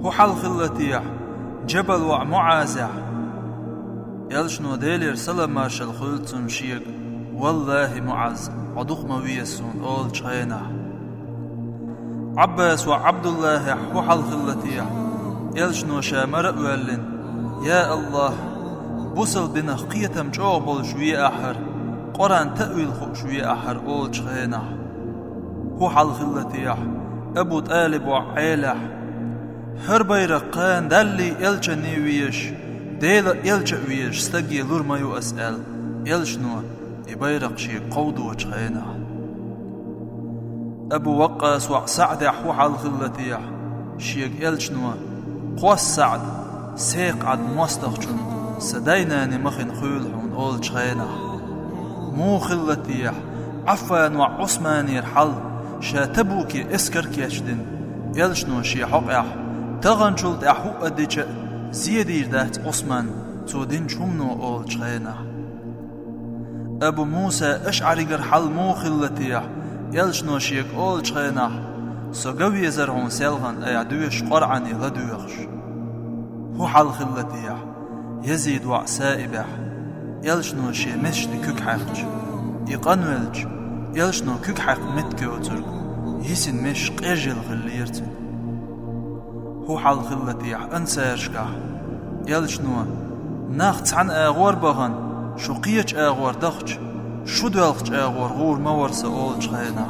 هو حل خلتيح جبل ومعازح يلشنو ديلير سلام مارشال خلتم شيق والله معز عدوخ مويسون أول شينا عباس وعبد الله هو حل خلتيح يلشنو شامر أولن يا الله بوصل بنا قيتم جوبل شوية أحر قرآن تأويل خو شوية أحر أول شينا هو حل خلتيح أبو طالب وعيلح هربيرقان دالي يلجني ويش ديل يلجأ ويش استقي لور ما يسأل يلشنو يبيرق شي قود وجهينا أبو وقاص وسعد حوح الخلتيح شيق يلشنو قوس سعد سيق عد مستخجن سدينا نمخن خيلحون أول جهينا مو خلتيح عفان وعثمان يرحل شاتبوكي اسكر كيشدن يلشنو شي حقح تغنشلت أحو أديك زيدير دات عثمان تودين شمنو أول جهينا أبو موسى أشعري قرحل مو خلتيح يلشنو شيك أول جهينا سوغوي زرعون سيلغن أيعدوش قرعني لدوخش هو حل خلتيح يزيد وعسائبح يلشنو شي مشت كوك حقج يقنولج يلشنو كوك حق متكوترق يسن مش قيجل غليرتن هو حل خلتيح انسيرشكح يلشنو ناخت عن اغور بغن شو قيج اغور دخج شو دولخج اغور غور مورس اول جهينا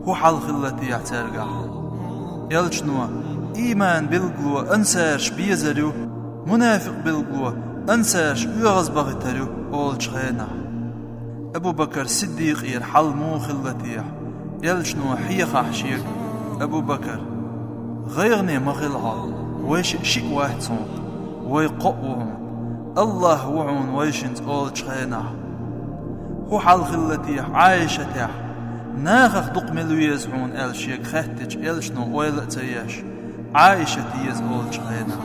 هو حل خلتيح ترقح يلشنو ايمان بالقلو انسيرش بيزريو منافق بالقلو انسيرش يغز بغتريو اول جهينا أبو بكر صديق يرحل مو خلتيح يلشنو حيخ حشيك أبو بكر غيرني مغلها ويش شيك واحد صوت ويقوهم الله وعون ويشنت أول جهينا هو حل خلتيح عايشة تيح ناخخ دقملو يزعون الشيك خاتج يلشنو ويلتياش عايشة تيز أول جهينا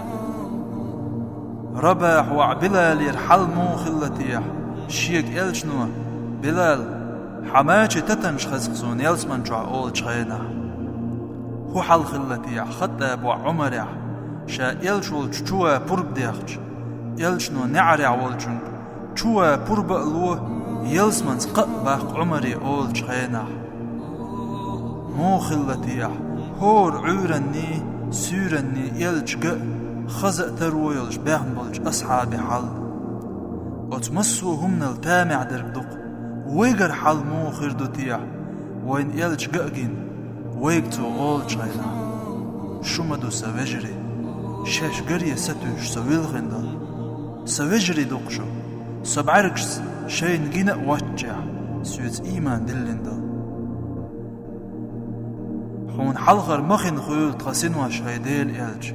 رباح وعبلال يرحل مو خلتيح شيك يلشنو بلال حماجي تتنش خزقزون يلسمن جوع أول جهينا هو حل خلتيح خطاب وعمريح شا يلشول جوا برب ديخج يلشنو نعري عولجن جوا برب ألوه يلسمن قباق عمري أول جهينا مو خلتيح هور عورني سورني يلجق خزق ترويلج بيغنبلج أصحابي حل وتمسو هم نلتامع درقدق ويقر حل مو خردو تيح وين يلج قاقين ويقتو أول جهينا شمدو سوجري شاش قرية ستوش سويل غندل سوجري دقشو سبعرقش شين جينا واتجع سويت إيمان دلندل حون حلغر مخين خيول تغسين واشغي ديل يلج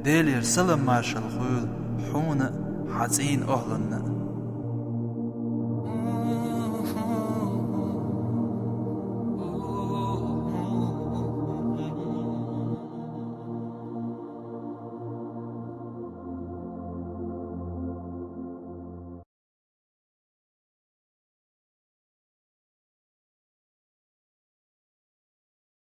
ديل يرسلم مارشال خيول حون حزين أهلنا